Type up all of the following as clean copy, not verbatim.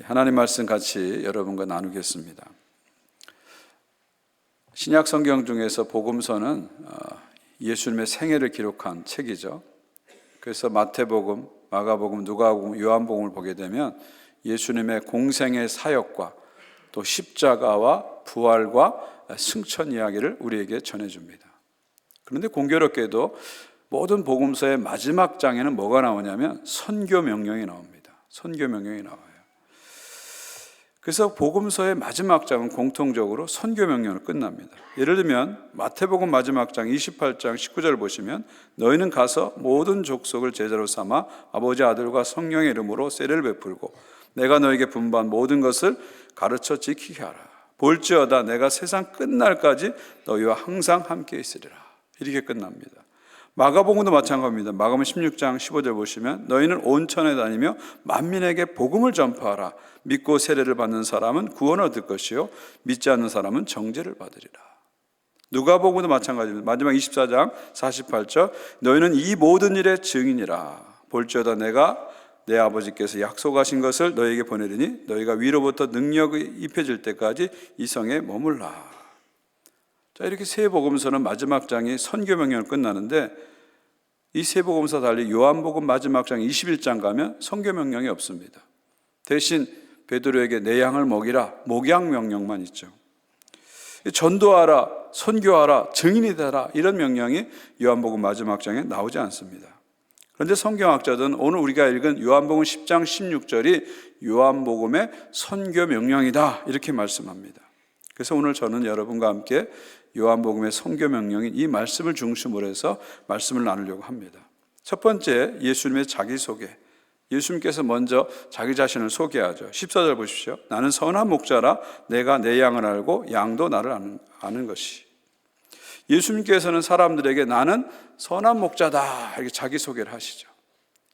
하나님 말씀 같이 여러분과 나누겠습니다. 신약 성경 중에서 복음서는 예수님의 생애를 기록한 책이죠. 그래서 마태복음, 마가복음, 누가복음, 요한복음을 보게 되면 예수님의 공생의 사역과 또 십자가와 부활과 승천 이야기를 우리에게 전해줍니다. 그런데 공교롭게도 모든 복음서의 마지막 장에는 뭐가 나오냐면 선교 명령이 나옵니다. 선교 명령이 나와요. 그래서 복음서의 마지막 장은 공통적으로 선교 명령으로 끝납니다. 예를 들면 마태복음 마지막 장 28장 19절을 보시면 너희는 가서 모든 족속을 제자로 삼아 아버지 아들과 성령의 이름으로 세례를 베풀고 내가 너에게 분부한 모든 것을 가르쳐 지키게 하라. 볼지어다 내가 세상 끝날까지 너희와 항상 함께 있으리라. 이렇게 끝납니다. 마가복음도 마찬가지입니다. 마가복음 16장 15절 보시면 너희는 온 천에 다니며 만민에게 복음을 전파하라. 믿고 세례를 받는 사람은 구원을 얻을 것이요 믿지 않는 사람은 정죄를 받으리라. 누가복음도 마찬가지입니다. 마지막 24장 48절 너희는 이 모든 일의 증인이라. 볼지어다 내가 내 아버지께서 약속하신 것을 너희에게 보내리니 너희가 위로부터 능력이 입혀질 때까지 이 성에 머물라. 자, 이렇게 세 복음서는 마지막 장이 선교 명령을 끝나는데 이 세 복음서 달리 요한복음 마지막 장 21장 가면 선교 명령이 없습니다. 대신 베드로에게 내 양을 먹이라 목양 명령만 있죠. 전도하라, 선교하라, 증인이 되라 이런 명령이 요한복음 마지막 장에 나오지 않습니다. 그런데 성경학자들은 오늘 우리가 읽은 요한복음 10장 16절이 요한복음의 선교 명령이다 이렇게 말씀합니다. 그래서 오늘 저는 여러분과 함께 요한복음의 선교 명령인 이 말씀을 중심으로 해서 말씀을 나누려고 합니다. 첫 번째, 예수님의 자기소개. 예수님께서 먼저 자기 자신을 소개하죠. 14절 보십시오. 나는 선한 목자라 내가 내 양을 알고 양도 나를 아는 것이. 예수님께서는 사람들에게 나는 선한 목자다 이렇게 자기소개를 하시죠.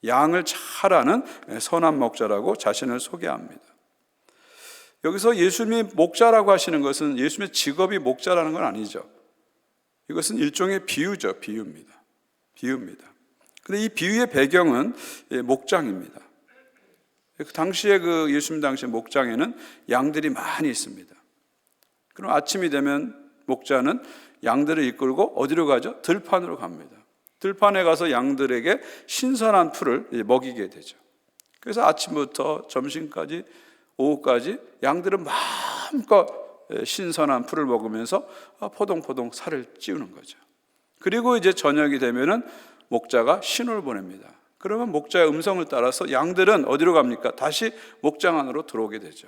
양을 잘 아는 선한 목자라고 자신을 소개합니다. 여기서 예수님이 목자라고 하시는 것은 예수님의 직업이 목자라는 건 아니죠. 이것은 일종의 비유죠. 비유입니다. 그런데 이 비유의 배경은 목장입니다. 당시에 예수님 당시의 목장에는 양들이 많이 있습니다. 그럼 아침이 되면 목자는 양들을 이끌고 어디로 가죠? 들판으로 갑니다. 들판에 가서 양들에게 신선한 풀을 먹이게 되죠. 그래서 아침부터 점심까지 오후까지 양들은 마음껏 신선한 풀을 먹으면서 포동포동 살을 찌우는 거죠. 그리고 이제 저녁이 되면은 목자가 신호를 보냅니다. 그러면 목자의 음성을 따라서 양들은 어디로 갑니까? 다시 목장 안으로 들어오게 되죠.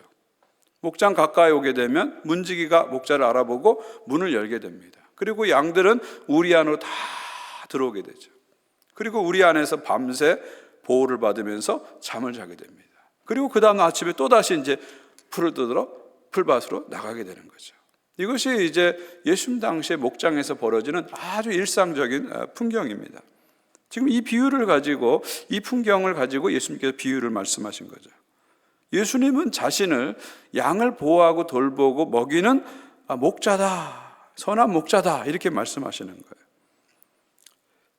목장 가까이 오게 되면 문지기가 목자를 알아보고 문을 열게 됩니다. 그리고 양들은 우리 안으로 다 들어오게 되죠. 그리고 우리 안에서 밤새 보호를 받으면서 잠을 자게 됩니다. 그리고 그 다음 아침에 또다시 이제 풀을 뜯으러 풀밭으로 나가게 되는 거죠. 이것이 이제 예수님 당시의 목장에서 벌어지는 아주 일상적인 풍경입니다. 지금 이 비유를 가지고, 이 풍경을 가지고 예수님께서 비유를 말씀하신 거죠. 예수님은 자신을 양을 보호하고 돌보고 먹이는 목자다, 선한 목자다 이렇게 말씀하시는 거예요.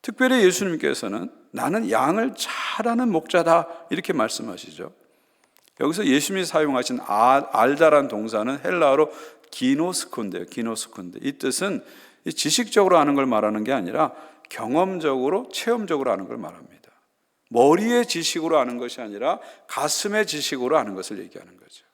특별히 예수님께서는 나는 양을 잘 아는 목자다 이렇게 말씀하시죠. 여기서 예수님이 사용하신 알다란 동사는 헬라어로 기노스콘데요. 기노스콘데. 이 뜻은 지식적으로 아는 걸 말하는 게 아니라 경험적으로, 체험적으로 아는 걸 말합니다. 머리의 지식으로 아는 것이 아니라 가슴의 지식으로 아는 것을 얘기하는 거죠.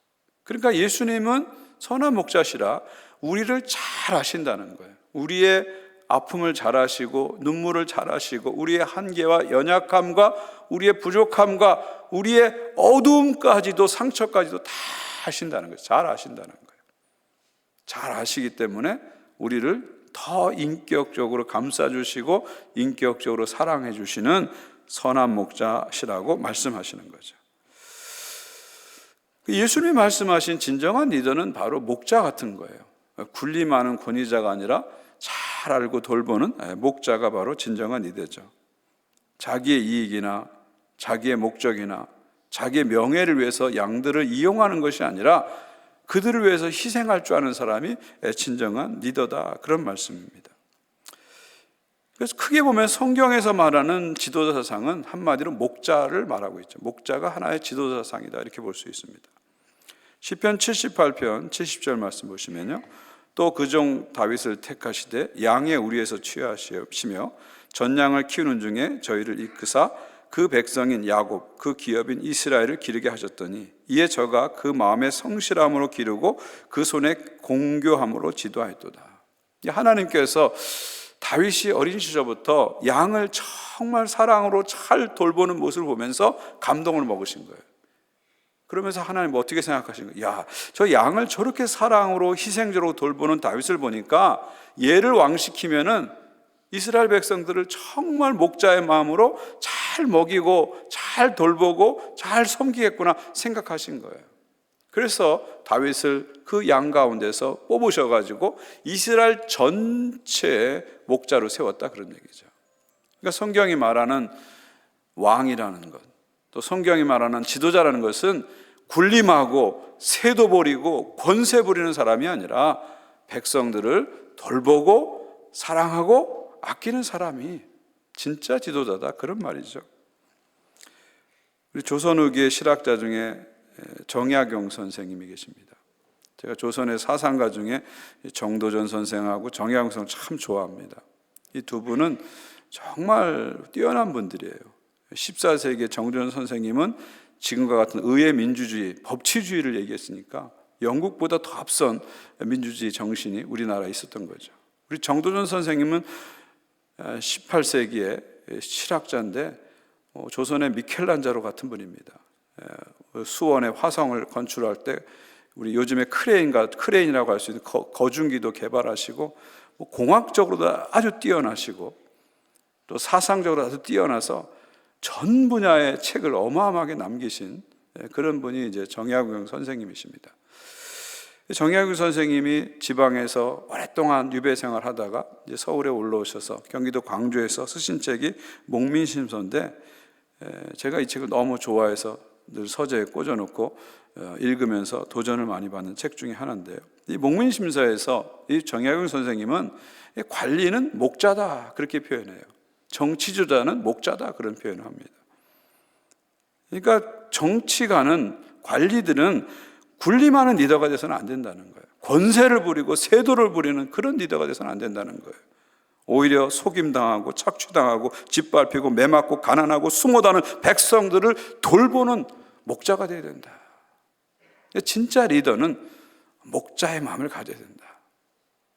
그러니까 예수님은 선한 목자시라 우리를 잘 아신다는 거예요. 우리의 아픔을 잘 아시고 눈물을 잘 아시고 우리의 한계와 연약함과 우리의 부족함과 우리의 어두움까지도 상처까지도 다 아신다는 거예요. 잘 아신다는 거예요. 잘 아시기 때문에 우리를 더 인격적으로 감싸주시고 인격적으로 사랑해 주시는 선한 목자시라고 말씀하시는 거죠. 예수님이 말씀하신 진정한 리더는 바로 목자 같은 거예요. 군림하는 권위자가 아니라 잘 알고 돌보는 목자가 바로 진정한 리더죠. 자기의 이익이나 자기의 목적이나 자기의 명예를 위해서 양들을 이용하는 것이 아니라 그들을 위해서 희생할 줄 아는 사람이 진정한 리더다, 그런 말씀입니다. 그래서 크게 보면 성경에서 말하는 지도자상은 한마디로 목자를 말하고 있죠. 목자가 하나의 지도자상이다 이렇게 볼 수 있습니다. 시편 78편 70절 말씀 보시면요, 또 그 종 다윗을 택하시되 양의 우리에서 취하시며 전양을 키우는 중에 저희를 이끄사 그 백성인 야곱 그 기업인 이스라엘을 기르게 하셨더니 이에 저가 그 마음의 성실함으로 기르고 그 손의 공교함으로 지도하였도다. 하나님께서 다윗이 어린 시절부터 양을 정말 사랑으로 잘 돌보는 모습을 보면서 감동을 먹으신 거예요. 그러면서 하나님 어떻게 생각하신 거예요? 야, 저 양을 저렇게 사랑으로 희생적으로 돌보는 다윗을 보니까 얘를 왕시키면은 이스라엘 백성들을 정말 목자의 마음으로 잘 먹이고 잘 돌보고 잘 섬기겠구나 생각하신 거예요. 그래서 다윗을 그 양 가운데서 뽑으셔가지고 이스라엘 전체의 목자로 세웠다, 그런 얘기죠. 그러니까 성경이 말하는 왕이라는 것, 또 성경이 말하는 지도자라는 것은 군림하고 세도 부리고 권세 부리는 사람이 아니라 백성들을 돌보고 사랑하고 아끼는 사람이 진짜 지도자다, 그런 말이죠. 우리 조선 후기의 실학자 중에 정약용 선생님이 계십니다. 제가 조선의 사상가 중에 정도전 선생하고 정약용 선생 참 좋아합니다. 이 두 분은 정말 뛰어난 분들이에요. 14세기의 정도전 선생님은 지금과 같은 의회 민주주의, 법치주의를 얘기했으니까 영국보다 더 앞선 민주주의 정신이 우리나라에 있었던 거죠. 우리 정도전 선생님은 18세기의 실학자인데 조선의 미켈란젤로 같은 분입니다. 수원의 화성을 건축할 때 우리 요즘에 크레인이라고 할 수 있는 거중기도 개발하시고 공학적으로도 아주 뛰어나시고 또 사상적으로 아주 뛰어나서 전 분야의 책을 어마어마하게 남기신 그런 분이 이제 정약용 선생님이십니다. 정약용 선생님이 지방에서 오랫동안 유배 생활하다가 이제 서울에 올라오셔서 경기도 광주에서 쓰신 책이 목민심서인데, 제가 이 책을 너무 좋아해서 늘 서재에 꽂아놓고 읽으면서 도전을 많이 받는 책 중에 하나인데요. 이 목민심서에서 이 정약용 선생님은 관리는 목자다, 그렇게 표현해요. 정치주자는 목자다, 그런 표현을 합니다. 그러니까 정치가는, 관리들은 군림하는 리더가 돼서는 안 된다는 거예요. 권세를 부리고 세도를 부리는 그런 리더가 돼서는 안 된다는 거예요. 오히려 속임당하고 착취당하고 짓밟히고 매맞고 가난하고 수모다는 백성들을 돌보는 목자가 되어야 된다. 진짜 리더는 목자의 마음을 가져야 된다.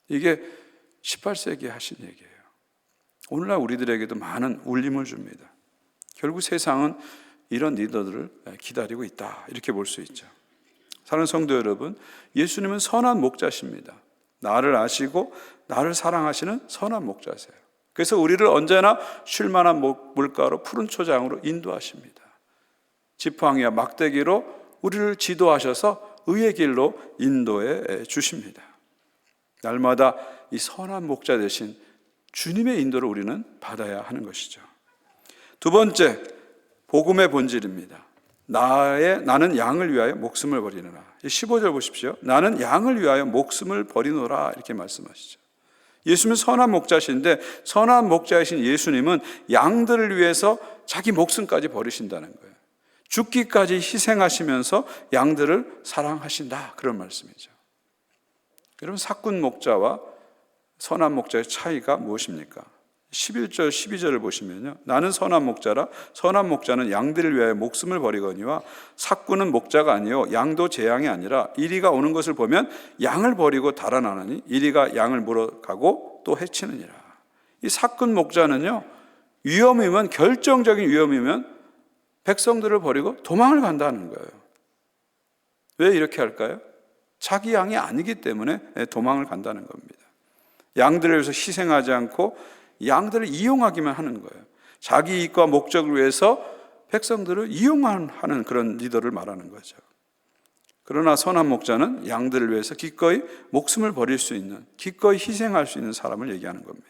이게 18세기에 하신 얘기예요. 오늘날 우리들에게도 많은 울림을 줍니다. 결국 세상은 이런 리더들을 기다리고 있다, 이렇게 볼 수 있죠. 사랑하는 성도 여러분, 예수님은 선한 목자십니다. 나를 아시고 나를 사랑하시는 선한 목자세요. 그래서 우리를 언제나 쉴만한 물가로 푸른 초장으로 인도하십니다. 지팡이와 막대기로 우리를 지도하셔서 의의 길로 인도해 주십니다. 날마다 이 선한 목자 되신 주님의 인도를 우리는 받아야 하는 것이죠. 두 번째, 복음의 본질입니다. 나는 양을 위하여 목숨을 버리노라. 15절 보십시오. 나는 양을 위하여 목숨을 버리노라, 이렇게 말씀하시죠. 예수님은 선한 목자신데, 선한 목자이신 예수님은 양들을 위해서 자기 목숨까지 버리신다는 거예요. 죽기까지 희생하시면서 양들을 사랑하신다, 그런 말씀이죠. 여러분, 사꾼 목자와 선한 목자의 차이가 무엇입니까? 11절 12절을 보시면요, 나는 선한 목자라. 선한 목자는 양들을 위하여 목숨을 버리거니와 사꾼은 목자가 아니요 양도 제 양이 아니라 이리가 오는 것을 보면 양을 버리고 달아나느니 이리가 양을 물어가고 또 해치느니라. 이 사꾼 목자는요, 위험이면, 결정적인 위험이면 백성들을 버리고 도망을 간다는 거예요. 왜 이렇게 할까요? 자기 양이 아니기 때문에 도망을 간다는 겁니다. 양들을 위해서 희생하지 않고 양들을 이용하기만 하는 거예요. 자기 이익과 목적을 위해서 백성들을 이용하는 그런 리더를 말하는 거죠. 그러나 선한 목자는 양들을 위해서 기꺼이 목숨을 버릴 수 있는, 기꺼이 희생할 수 있는 사람을 얘기하는 겁니다.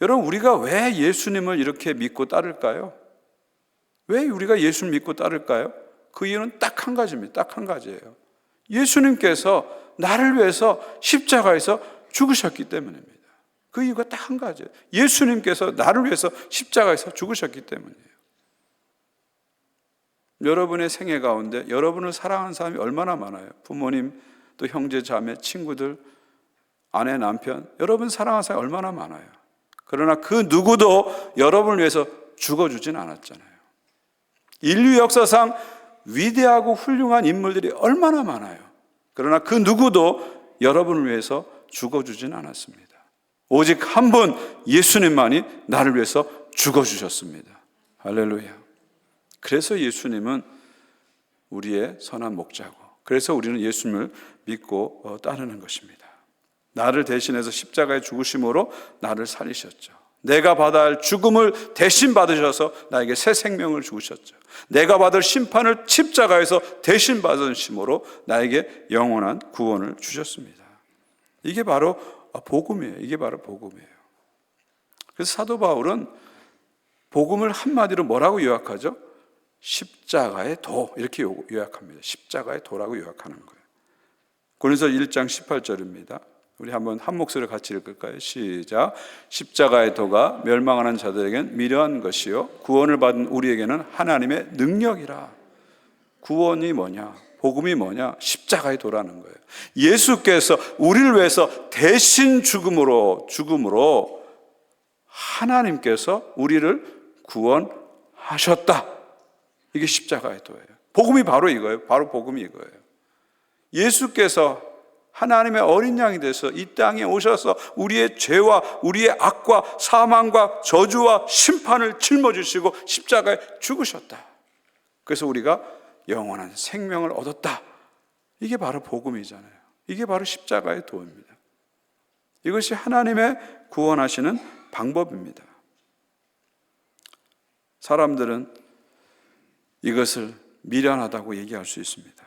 여러분, 우리가 왜 예수님을 이렇게 믿고 따를까요? 왜 우리가 예수를 믿고 따를까요? 그 이유는 딱 한 가지입니다. 딱 한 가지예요. 예수님께서 나를 위해서 십자가에서 죽으셨기 때문입니다. 그 이유가 딱 한 가지예요. 예수님께서 나를 위해서 십자가에서 죽으셨기 때문이에요. 여러분의 생애 가운데 여러분을 사랑하는 사람이 얼마나 많아요. 부모님, 또 형제, 자매, 친구들, 아내, 남편, 여러분 사랑하는 사람이 얼마나 많아요. 그러나 그 누구도 여러분을 위해서 죽어주진 않았잖아요. 인류 역사상 위대하고 훌륭한 인물들이 얼마나 많아요. 그러나 그 누구도 여러분을 위해서 죽어주진 않았습니다. 오직 한 분 예수님만이 나를 위해서 죽어주셨습니다. 할렐루야. 그래서 예수님은 우리의 선한 목자고, 그래서 우리는 예수님을 믿고 따르는 것입니다. 나를 대신해서 십자가에 죽으심으로 나를 살리셨죠. 내가 받아야 할 죽음을 대신 받으셔서 나에게 새 생명을 주셨죠. 내가 받을 심판을 십자가에서 대신 받으심으로 나에게 영원한 구원을 주셨습니다. 이게 바로 복음이에요. 이게 바로 복음이에요. 그래서 사도 바울은 복음을 한마디로 뭐라고 요약하죠? 십자가의 도, 이렇게 요약합니다. 십자가의 도라고 요약하는 거예요. 고린도서 1장 18절입니다. 우리 한번 한 목소리로 같이 읽을까요? 시작. 십자가의 도가 멸망하는 자들에겐 미련한 것이요 구원을 받은 우리에게는 하나님의 능력이라. 구원이 뭐냐? 복음이 뭐냐? 십자가의 도라는 거예요. 예수께서 우리를 위해서 대신 죽음으로 하나님께서 우리를 구원하셨다. 이게 십자가의 도예요. 복음이 바로 이거예요. 바로 복음이 이거예요. 예수께서 하나님의 어린 양이 돼서 이 땅에 오셔서 우리의 죄와 우리의 악과 사망과 저주와 심판을 짊어지시고 십자가에 죽으셨다. 그래서 우리가 영원한 생명을 얻었다. 이게 바로 복음이잖아요. 이게 바로 십자가의 도입니다. 이것이 하나님의 구원하시는 방법입니다. 사람들은 이것을 미련하다고 얘기할 수 있습니다.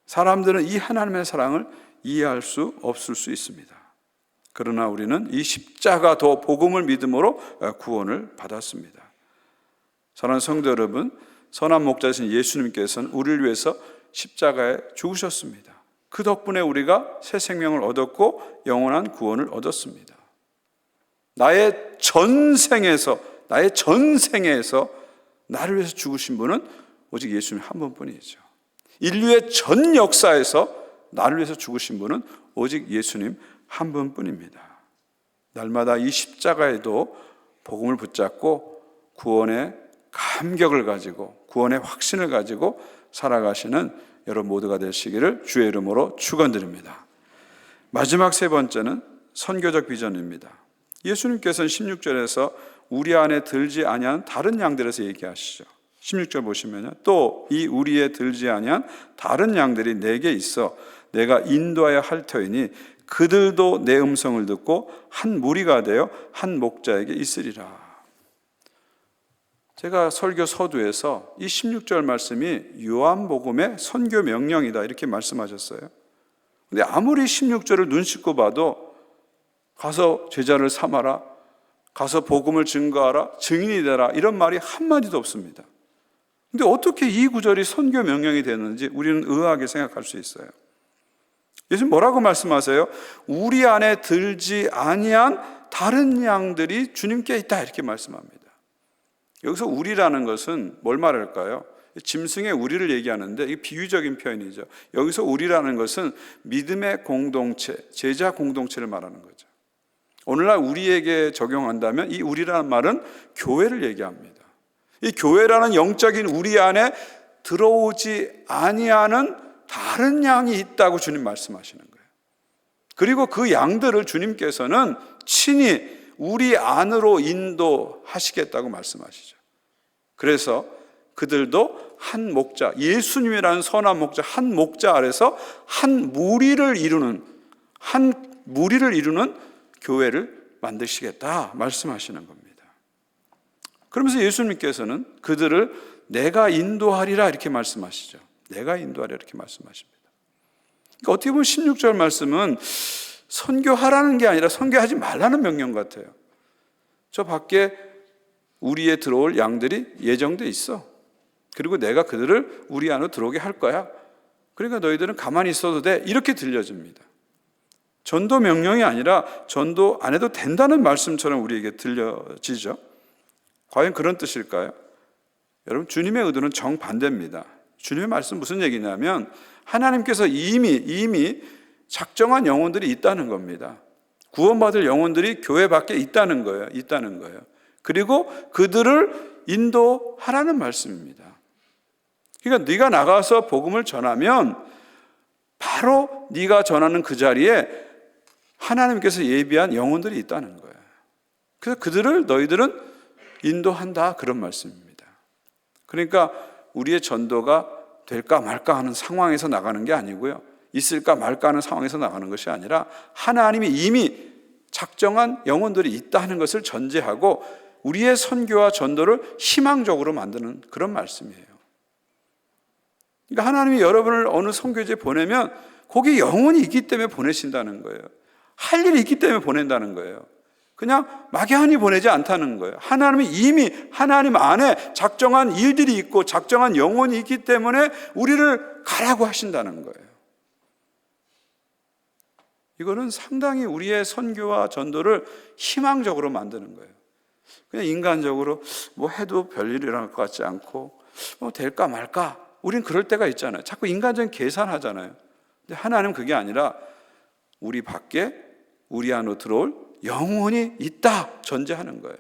사람들은 이 하나님의 사랑을 이해할 수 없을 수 있습니다. 그러나 우리는 이 십자가 도 복음을 믿음으로 구원을 받았습니다. 사랑하는 성도 여러분, 선한 목자이신 예수님께서는 우리를 위해서 십자가에 죽으셨습니다. 그 덕분에 우리가 새 생명을 얻었고 영원한 구원을 얻었습니다. 나의 전생에서 나를 위해서 죽으신 분은 오직 예수님 한 분뿐이죠. 인류의 전 역사에서 나를 위해서 죽으신 분은 오직 예수님 한 분뿐입니다. 날마다 이 십자가에도 복음을 붙잡고 구원의 감격을 가지고 구원의 확신을 가지고 살아가시는 여러분 모두가 되시기를 주의 이름으로 축원드립니다. 마지막 세 번째는 선교적 비전입니다. 예수님께서는 16절에서 우리 안에 들지 아니한 다른 양들에서 얘기하시죠. 16절 보시면요, 또 이 우리에 들지 아니한 다른 양들이 내게 있어 내가 인도하여 할 터이니 그들도 내 음성을 듣고 한 무리가 되어 한 목자에게 있으리라. 제가 설교 서두에서 이 16절 말씀이 요한복음의 선교 명령이다 이렇게 말씀하셨어요. 근데 아무리 16절을 눈 씻고 봐도 가서 제자를 삼아라, 가서 복음을 증거하라, 증인이 되라 이런 말이 한마디도 없습니다. 근데 어떻게 이 구절이 선교 명령이 되는지 우리는 의아하게 생각할 수 있어요. 예수님 뭐라고 말씀하세요? 우리 안에 들지 아니한 다른 양들이 주님께 있다 이렇게 말씀합니다. 여기서 우리라는 것은 뭘 말할까요? 짐승의 우리를 얘기하는데 이게 비유적인 표현이죠. 여기서 우리라는 것은 믿음의 공동체, 제자 공동체를 말하는 거죠. 오늘날 우리에게 적용한다면 이 우리라는 말은 교회를 얘기합니다. 이 교회라는 영적인 우리 안에 들어오지 아니하는 다른 양이 있다고 주님 말씀하시는 거예요. 그리고 그 양들을 주님께서는 친히 우리 안으로 인도하시겠다고 말씀하시죠. 그래서 그들도 한 목자, 예수님이라는 선한 목자, 한 목자 아래서 한 무리를 이루는 교회를 만드시겠다 말씀하시는 겁니다. 그러면서 예수님께서는 그들을 내가 인도하리라 이렇게 말씀하시죠. 내가 인도하리라 이렇게 말씀하십니다. 그러니까 어떻게 보면 16절 말씀은 선교하라는 게 아니라 선교하지 말라는 명령 같아요. 저 밖에 우리에 들어올 양들이 예정돼 있어. 그리고 내가 그들을 우리 안으로 들어오게 할 거야. 그러니까 너희들은 가만히 있어도 돼. 이렇게 들려집니다. 전도 명령이 아니라 전도 안 해도 된다는 말씀처럼 우리에게 들려지죠. 과연 그런 뜻일까요? 여러분, 주님의 의도는 정반대입니다. 주님의 말씀 무슨 얘기냐면 하나님께서 이미 작정한 영혼들이 있다는 겁니다. 구원받을 영혼들이 교회 밖에 있다는 거예요. 그리고 그들을 인도하라는 말씀입니다. 그러니까 네가 나가서 복음을 전하면 바로 네가 전하는 그 자리에 하나님께서 예비한 영혼들이 있다는 거예요. 그래서 너희들은 인도한다, 그런 말씀입니다. 그러니까 우리의 전도가 될까 말까 하는 상황에서 나가는 게 아니고요, 있을까 말까 하는 상황에서 나가는 것이 아니라 하나님이 이미 작정한 영혼들이 있다는 것을 전제하고 우리의 선교와 전도를 희망적으로 만드는 그런 말씀이에요. 그러니까 하나님이 여러분을 어느 선교지에 보내면 거기 영혼이 있기 때문에 보내신다는 거예요. 할 일이 있기 때문에 보낸다는 거예요. 그냥 막연히 보내지 않다는 거예요. 하나님이 이미 하나님 안에 작정한 일들이 있고 작정한 영혼이 있기 때문에 우리를 가라고 하신다는 거예요. 이거는 상당히 우리의 선교와 전도를 희망적으로 만드는 거예요. 그냥 인간적으로 뭐 해도 별일 일어날 것 같지 않고 뭐 될까 말까, 우린 그럴 때가 있잖아요. 자꾸 인간적인 계산하잖아요. 근데 하나님은 그게 아니라 우리 밖에 우리 안으로 들어올 영혼이 있다 전제하는 거예요.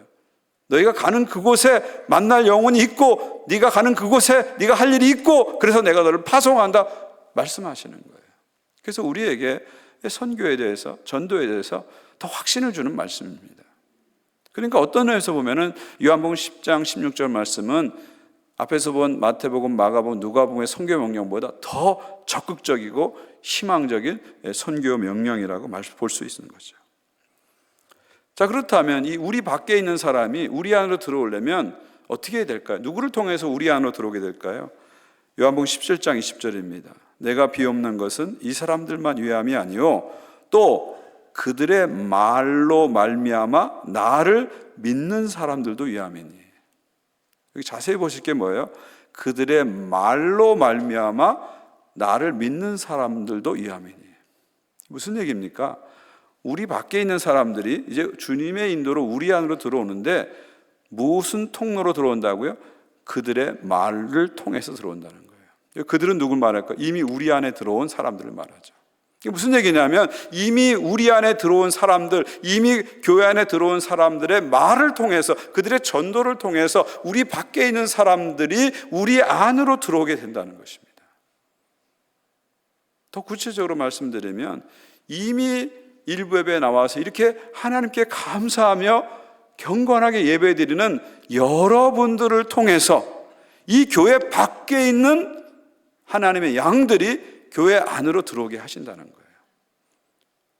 너희가 가는 그곳에 만날 영혼이 있고 네가 가는 그곳에 네가 할 일이 있고 그래서 내가 너를 파송한다 말씀하시는 거예요. 그래서 우리에게 선교에 대해서, 전도에 대해서 더 확신을 주는 말씀입니다. 그러니까 어떤 의미에서 보면은 요한복음 10장 16절 말씀은 앞에서 본 마태복음, 마가복음, 누가복음의 선교 명령보다 더 적극적이고 희망적인 선교 명령이라고 볼 수 있는 거죠. 자, 그렇다면 이 우리 밖에 있는 사람이 우리 안으로 들어오려면 어떻게 해야 될까요? 누구를 통해서 우리 안으로 들어오게 될까요? 요한복음 17장 20절입니다. 내가 비옵는 것은 이 사람들만 위함이 아니요 또 그들의 말로 말미암아 나를 믿는 사람들도 위함이니. 여기 자세히 보실 게 뭐예요? 그들의 말로 말미암아 나를 믿는 사람들도 위함이니. 무슨 얘기입니까? 우리 밖에 있는 사람들이 이제 주님의 인도로 우리 안으로 들어오는데 무슨 통로로 들어온다고요? 그들의 말을 통해서 들어온다는 거예요. 그들은 누굴 말할까? 이미 우리 안에 들어온 사람들을 말하죠. 이게 무슨 얘기냐면 이미 우리 안에 들어온 사람들, 이미 교회 안에 들어온 사람들의 말을 통해서, 그들의 전도를 통해서 우리 밖에 있는 사람들이 우리 안으로 들어오게 된다는 것입니다. 더 구체적으로 말씀드리면 이미 일부 예배에 나와서 이렇게 하나님께 감사하며 경건하게 예배드리는 여러분들을 통해서 이 교회 밖에 있는 하나님의 양들이 교회 안으로 들어오게 하신다는 거예요.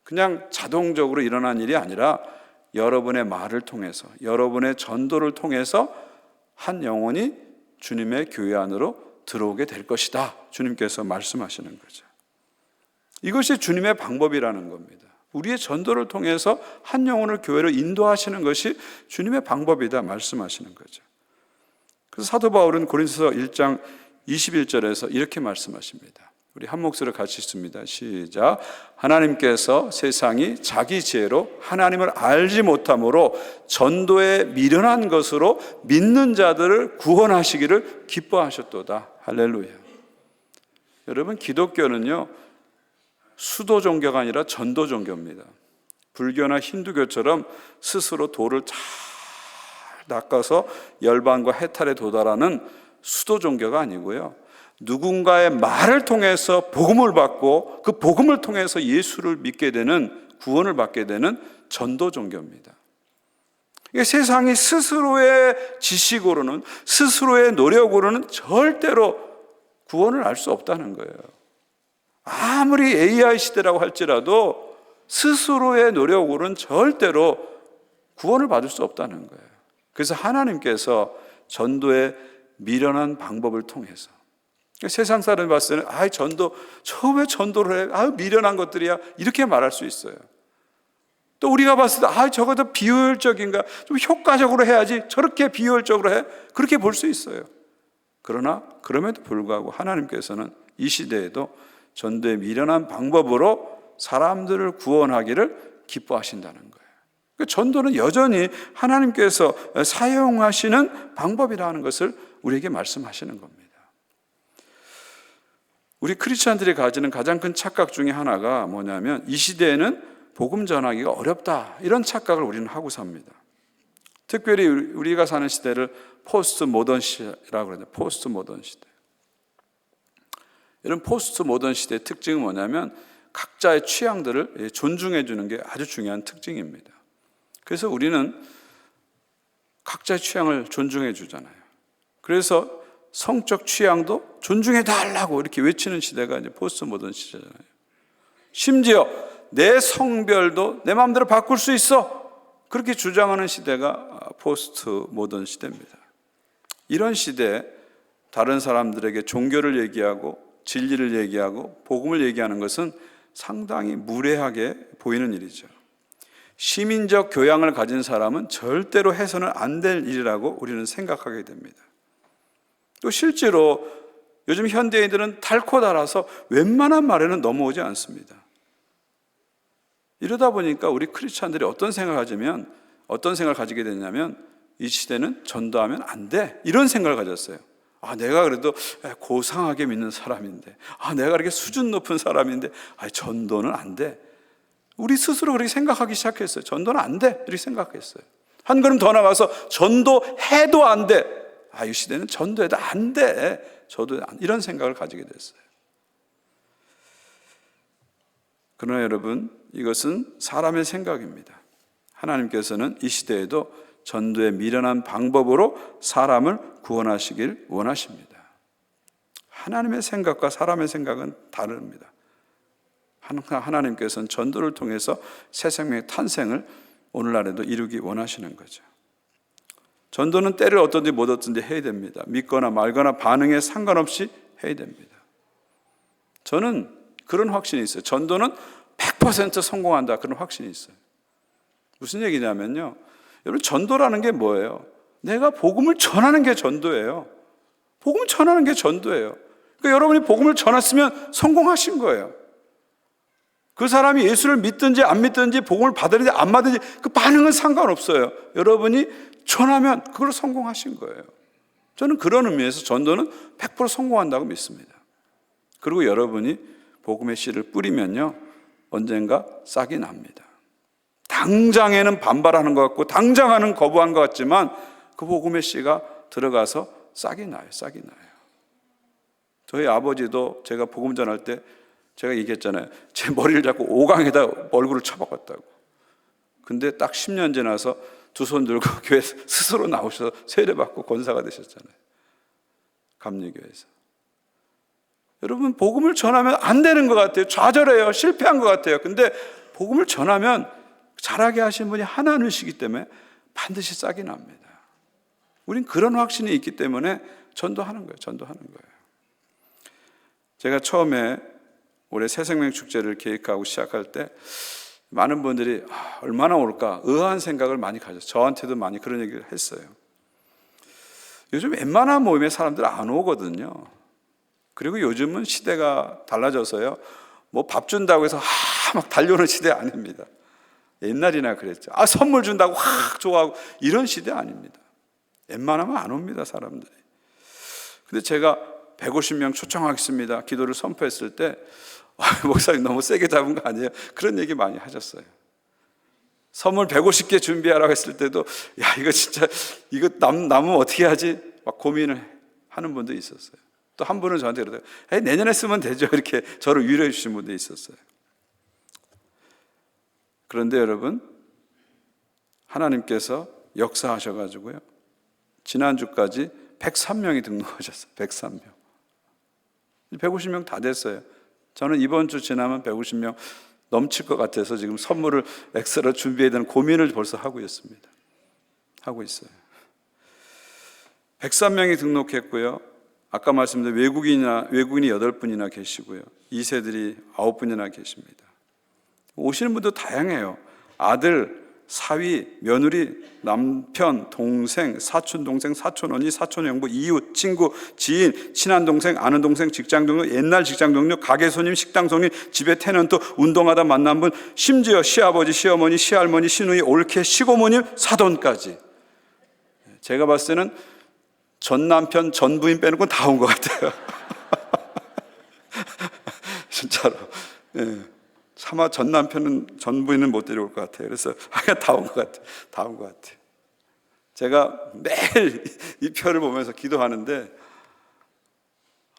그냥 자동적으로 일어난 일이 아니라 여러분의 말을 통해서, 여러분의 전도를 통해서 한 영혼이 주님의 교회 안으로 들어오게 될 것이다, 주님께서 말씀하시는 거죠. 이것이 주님의 방법이라는 겁니다. 우리의 전도를 통해서 한 영혼을 교회로 인도하시는 것이 주님의 방법이다 말씀하시는 거죠. 그래서 사도 바울은 고린도서 1장 21절에서 이렇게 말씀하십니다. 우리 한 목소리로 같이 읽습니다. 시작. 하나님께서 세상이 자기 지혜로 하나님을 알지 못함으로 전도에 미련한 것으로 믿는 자들을 구원하시기를 기뻐하셨도다. 할렐루야. 여러분, 기독교는요 수도 종교가 아니라 전도 종교입니다. 불교나 힌두교처럼 스스로 도를 잘 닦아서 열반과 해탈에 도달하는 수도 종교가 아니고요, 누군가의 말을 통해서 복음을 받고 그 복음을 통해서 예수를 믿게 되는, 구원을 받게 되는 전도 종교입니다. 세상이 스스로의 지식으로는, 스스로의 노력으로는 절대로 구원을 알 수 없다는 거예요. 아무리 AI 시대라고 할지라도 스스로의 노력으로는 절대로 구원을 받을 수 없다는 거예요. 그래서 하나님께서 전도의 미련한 방법을 통해서, 세상 사람이 봤을 때는 전도, 저 왜 전도를 해? 미련한 것들이야, 이렇게 말할 수 있어요. 또 우리가 봤을 때 저거 더 비효율적인가, 좀 효과적으로 해야지, 저렇게 비효율적으로 해, 그렇게 볼 수 있어요. 그러나 그럼에도 불구하고 하나님께서는 이 시대에도 전도의 미련한 방법으로 사람들을 구원하기를 기뻐하신다는 거예요. 전도는 여전히 하나님께서 사용하시는 방법이라는 것을 우리에게 말씀하시는 겁니다. 우리 크리스찬들이 가지는 가장 큰 착각 중에 하나가 뭐냐면 이 시대에는 복음 전하기가 어렵다, 이런 착각을 우리는 하고 삽니다. 특별히 우리가 사는 시대를 포스트 모던 시대라고 그러죠. 포스트 모던 시대. 이런 포스트 모던 시대의 특징은 뭐냐면 각자의 취향들을 존중해 주는 게 아주 중요한 특징입니다. 그래서 우리는 각자의 취향을 존중해 주잖아요. 그래서 성적 취향도 존중해 달라고 이렇게 외치는 시대가 이제 포스트 모던 시대잖아요. 심지어 내 성별도 내 마음대로 바꿀 수 있어, 그렇게 주장하는 시대가 포스트 모던 시대입니다. 이런 시대에 다른 사람들에게 종교를 얘기하고 진리를 얘기하고 복음을 얘기하는 것은 상당히 무례하게 보이는 일이죠. 시민적 교양을 가진 사람은 절대로 해서는 안 될 일이라고 우리는 생각하게 됩니다. 또 실제로 요즘 현대인들은 닳고 닳아서 웬만한 말에는 넘어오지 않습니다. 이러다 보니까 우리 크리스찬들이 어떤 생각을 가지게 되냐면 이 시대는 전도하면 안 돼, 이런 생각을 가졌어요. 내가 그래도 고상하게 믿는 사람인데, 내가 이렇게 수준 높은 사람인데, 전도는 안 돼. 우리 스스로 그렇게 생각하기 시작했어요. 전도는 안 돼, 이렇게 생각했어요. 한 걸음 더 나가서 전도해도 안 돼. 이 시대는 전도해도 안 돼. 이런 생각을 가지게 됐어요. 그러나 여러분, 이것은 사람의 생각입니다. 하나님께서는 이 시대에도 전도의 미련한 방법으로 사람을 구원하시길 원하십니다. 하나님의 생각과 사람의 생각은 다릅니다. 하나님께서는 전도를 통해서 새 생명의 탄생을 오늘날에도 이루기 원하시는 거죠. 전도는 때를 얻든지 못 얻든지 해야 됩니다. 믿거나 말거나 반응에 상관없이 해야 됩니다. 저는 그런 확신이 있어요. 전도는 100% 성공한다, 그런 확신이 있어요. 무슨 얘기냐면요, 여러분, 전도라는 게 뭐예요? 내가 복음을 전하는 게 전도예요. 복음을 전하는 게 전도예요. 그러니까 여러분이 복음을 전했으면 성공하신 거예요. 그 사람이 예수를 믿든지 안 믿든지 복음을 받든지 안 받든지 그 반응은 상관없어요. 여러분이 전하면 그걸로 성공하신 거예요. 저는 그런 의미에서 전도는 100% 성공한다고 믿습니다. 그리고 여러분이 복음의 씨를 뿌리면요, 언젠가 싹이 납니다. 당장에는 반발하는 것 같고 당장은 거부하는 것 같지만 그 복음의 씨가 들어가서 싹이 나요. 싹이 나요. 저희 아버지도 제가 복음 전할 때 제가 얘기했잖아요. 제 머리를 잡고 오강에다 얼굴을 쳐박았다고. 근데 딱 10년 지나서 두 손 들고 교회 스스로 나오셔서 세례받고 권사가 되셨잖아요. 감리교회에서. 여러분, 복음을 전하면 안 되는 것 같아요. 좌절해요. 실패한 것 같아요. 근데 복음을 전하면 잘하게 하신 분이 하나님이시기 때문에 반드시 싹이 납니다. 우린 그런 확신이 있기 때문에 전도하는 거예요. 전도하는 거예요. 제가 처음에 올해 새생명 축제를 계획하고 시작할 때 많은 분들이 얼마나 올까 의아한 생각을 많이 가졌어요. 저한테도 많이 그런 얘기를 했어요. 요즘 웬만한 모임에 사람들 안 오거든요. 그리고 요즘은 시대가 달라져서요, 뭐 밥 준다고 해서 막 달려오는 시대 아닙니다. 옛날이나 그랬죠. 선물 준다고 확 좋아하고 이런 시대 아닙니다. 웬만하면 안 옵니다, 사람들이. 근데 제가 150명 초청하겠습니다 기도를 선포했을 때 목사님 너무 세게 잡은 거 아니에요? 그런 얘기 많이 하셨어요. 선물 150개 준비하라고 했을 때도 이거 진짜 이거 남으면 어떻게 하지? 막 고민을 하는 분도 있었어요. 또 한 분은 저한테 그러더라고요. 내년에 쓰면 되죠. 이렇게 저를 위로해 주신 분도 있었어요. 그런데 여러분, 하나님께서 역사하셔가지고요, 지난주까지 103명이 등록하셨어요. 103명. 150명 다 됐어요. 저는 이번 주 지나면 150명 넘칠 것 같아서 지금 선물을 엑스트라 준비해야 되는 고민을 벌써 하고 있습니다. 하고 있어요. 103명이 등록했고요. 아까 말씀드린 외국인이 8분이나 계시고요. 2세들이 9분이나 계십니다. 오시는 분도 다양해요. 아들, 사위, 며느리, 남편, 동생, 사촌 동생, 사촌 언니, 사촌 형부, 이웃, 친구, 지인, 친한 동생, 아는 동생, 직장 동료, 옛날 직장 동료, 가게 손님, 식당 손님, 집에 테넌트, 운동하다 만난 분, 심지어 시아버지, 시어머니, 시할머니, 시누이, 올케, 시고모님, 사돈까지. 제가 봤을 때는 전 남편, 전 부인 빼는 건 다 온 것 같아요. 진짜로. 예. 차마 전 남편은, 전 부인은 못 데려올 것 같아요. 그래서 그냥 다 온 것 같아요. 다 온 것 같아요. 제가 매일 이 표를 보면서 기도하는데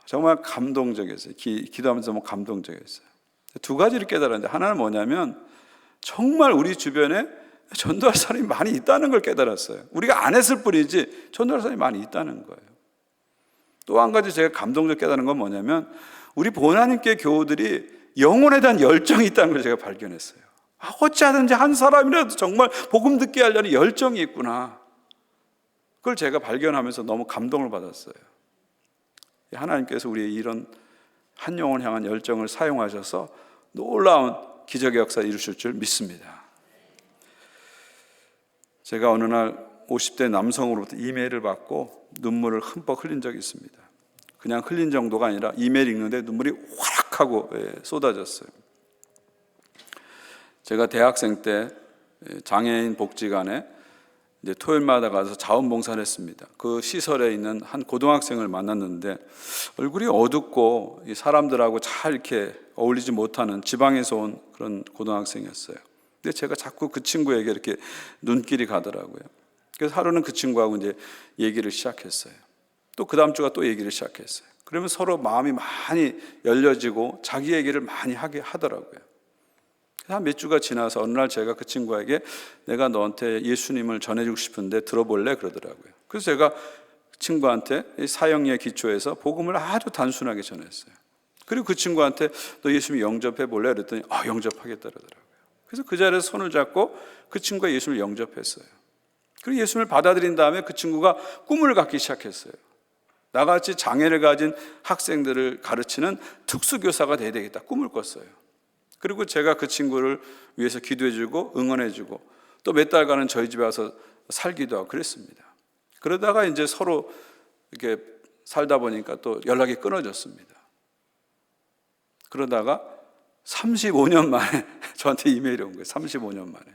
정말 감동적이었어요. 기도하면서 너무 감동적이었어요. 두 가지를 깨달았는데, 하나는 뭐냐면 정말 우리 주변에 전도할 사람이 많이 있다는 걸 깨달았어요. 우리가 안 했을 뿐이지 전도할 사람이 많이 있다는 거예요. 또 한 가지 제가 감동적 깨달은 건 뭐냐면, 우리 보나님교회 교우들이 영혼에 대한 열정이 있다는 걸 제가 발견했어요. 어찌하든지 한 사람이라도 정말 복음 듣게 하려는 열정이 있구나. 그걸 제가 발견하면서 너무 감동을 받았어요. 하나님께서 우리의 이런 한 영혼 향한 열정을 사용하셔서 놀라운 기적의 역사를 이루실 줄 믿습니다. 제가 어느 날 50대 남성으로부터 이메일을 받고 눈물을 흠뻑 흘린 적이 있습니다. 그냥 흘린 정도가 아니라 이메일 읽는데 눈물이 화락하고 쏟아졌어요. 제가 대학생 때 장애인 복지관에 이제 토요일마다 가서 자원봉사를 했습니다. 그 시설에 있는 한 고등학생을 만났는데 얼굴이 어둡고 사람들하고 잘 이렇게 어울리지 못하는 지방에서 온 그런 고등학생이었어요. 근데 제가 자꾸 그 친구에게 이렇게 눈길이 가더라고요. 그래서 하루는 그 친구하고 이제 얘기를 시작했어요. 또 그 다음 주가 또 얘기를 시작했어요. 그러면 서로 마음이 많이 열려지고 자기 얘기를 많이 하게 하더라고요. 한 몇 주가 지나서 어느 날 제가 그 친구에게 내가 너한테 예수님을 전해주고 싶은데 들어볼래? 그러더라고요. 그래서 제가 친구한테 사형리에 기초해서 복음을 아주 단순하게 전했어요. 그리고 그 친구한테 너 예수님 영접해 볼래? 그랬더니 영접하겠다 그러더라고요. 그래서 그 자리에서 손을 잡고 그 친구가 예수님을 영접했어요. 그리고 예수님을 받아들인 다음에 그 친구가 꿈을 갖기 시작했어요. 나같이 장애를 가진 학생들을 가르치는 특수교사가 돼야 되겠다 꿈을 꿨어요. 그리고 제가 그 친구를 위해서 기도해주고 응원해주고 또 몇 달간은 저희 집에 와서 살기도 하고 그랬습니다. 그러다가 이제 서로 이렇게 살다 보니까 또 연락이 끊어졌습니다. 그러다가 35년 만에 저한테 이메일이 온 거예요. 35년 만에.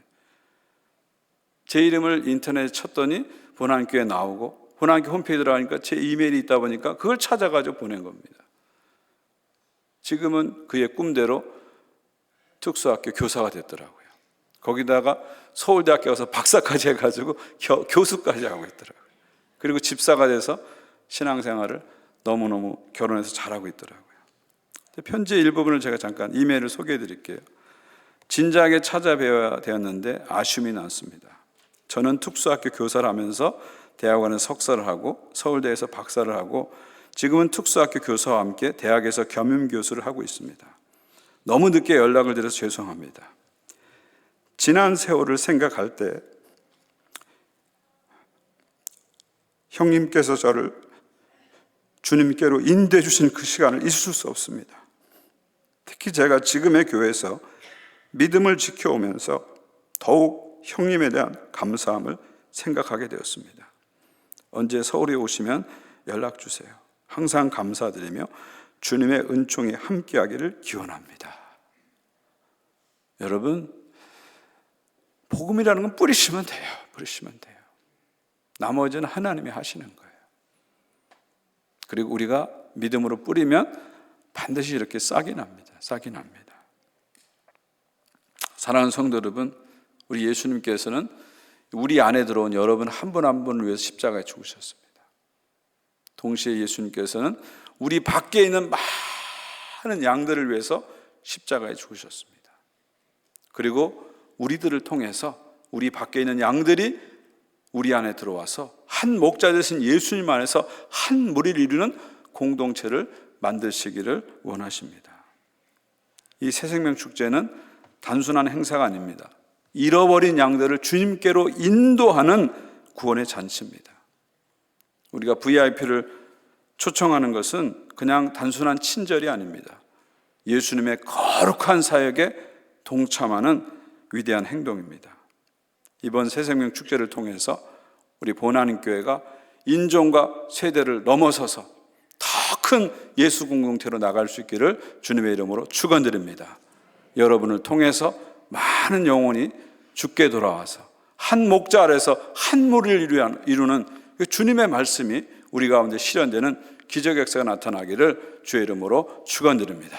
제 이름을 인터넷에 쳤더니 보난교회 나오고 보난교회 홈페이지 들어가니까 제 이메일이 있다 보니까 그걸 찾아가지고 보낸 겁니다. 지금은 그의 꿈대로 특수학교 교사가 됐더라고요. 거기다가 서울대학교 가서 박사까지 해가지고 교수까지 하고 있더라고요. 그리고 집사가 돼서 신앙생활을 너무너무 결혼해서 잘하고 있더라고요. 편지의 일부분을 제가 잠깐 이메일을 소개해 드릴게요. 진작에 찾아뵈어야 되었는데 아쉬움이 남습니다. 저는 특수학교 교사를 하면서 대학원에 석사를 하고 서울대에서 박사를 하고 지금은 특수학교 교사와 함께 대학에서 겸임교수를 하고 있습니다. 너무 늦게 연락을 드려서 죄송합니다. 지난 세월을 생각할 때 형님께서 저를 주님께로 인도해 주신 그 시간을 잊을 수 없습니다. 특히 제가 지금의 교회에서 믿음을 지켜오면서 더욱 형님에 대한 감사함을 생각하게 되었습니다. 언제 서울에 오시면 연락 주세요. 항상 감사드리며 주님의 은총이 함께하기를 기원합니다. 여러분, 복음이라는 건 뿌리시면 돼요. 뿌리시면 돼요. 나머지는 하나님이 하시는 거예요. 그리고 우리가 믿음으로 뿌리면 반드시 이렇게 싹이 납니다. 싹이 납니다. 사랑하는 성도 여러분, 우리 예수님께서는 우리 안에 들어온 여러분 한 분 한 분을 위해서 십자가에 죽으셨습니다. 동시에 예수님께서는 우리 밖에 있는 많은 양들을 위해서 십자가에 죽으셨습니다. 그리고 우리들을 통해서 우리 밖에 있는 양들이 우리 안에 들어와서 한 목자 되신 예수님 안에서 한 무리를 이루는 공동체를 만드시기를 원하십니다. 이 새생명 축제는 단순한 행사가 아닙니다. 잃어버린 양들을 주님께로 인도하는 구원의 잔치입니다. 우리가 VIP를 초청하는 것은 그냥 단순한 친절이 아닙니다. 예수님의 거룩한 사역에 동참하는 위대한 행동입니다. 이번 새생명 축제를 통해서 우리 보나님교회가 인종과 세대를 넘어서서 더 큰 예수 공동체로 나갈 수 있기를 주님의 이름으로 축원드립니다. 여러분을 통해서 많은 영혼이 주께 돌아와서 한 목자 아래서 한 무리를 이루는 주님의 말씀이 우리 가운데 실현되는 기적 역사가 나타나기를 주의 이름으로 축원드립니다.